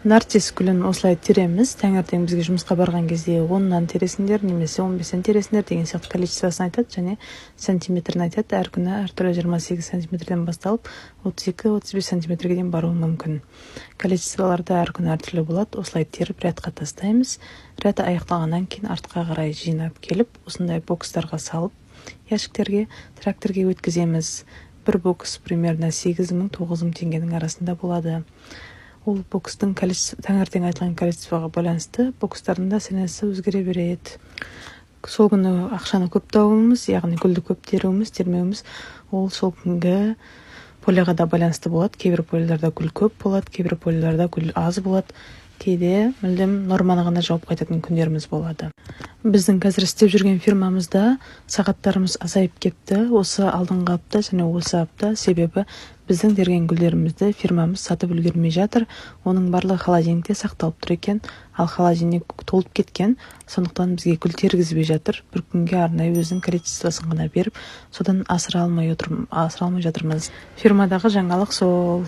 Нарцисс гүлін осылай тереміз. Таңертең бізге жұмысқа барған кезде 10-нан тересіңдер, немесе 15-тен тересіңдер деген сияқты количествосын айтады, және сантиметрін айтады. Әр күні әртүрлі 28 сантиметрден басталып 32-35 сантиметрге дейін баруы мүмкін. Количестволарды әр күні әртүрлі болады. Осылай теріп рядқа тастаймыз. Ряд аяқталғаннан кейін артқа қарай жинап келіп, осындай бокстарға салып, ящиктерге, тракторге өткіземіз. Бір бокс примерно 8.000-9.000 теңгенің арасында болады. Ол бокстың таңертең айтылған количествоға байланысты бокстардың да сенесі өзгере береді. Сол күні ақшаны көп табуымыз, яғни гүлді көп термеуіміз, ол сол күнгі полияға да байланысты болады. Кейбір полиларда гүл көп болады, кейбір полиларда гүл аз болады. Кейде мүлдем норманы ғана жауап қайтатын күндеріміз болады. Біздің қазір істеп жүрген фирмамызда сағаттарымыз азайып кетті. Осы алдыңғы апта және осы апта, себебі біздің терген гүлдерімізді фирмамыз сатып үлгермей жатыр. Оның барлығы холодильникте сақталып тұр екен, ал холодильник толып кеткен. Сондықтан бізге гүл тергізбей жатыр. Бір күнге арнайы өзінің количествосын ғана беріп, содан асыра алмай жатырмыз. Фирмадағы жаңалық сол.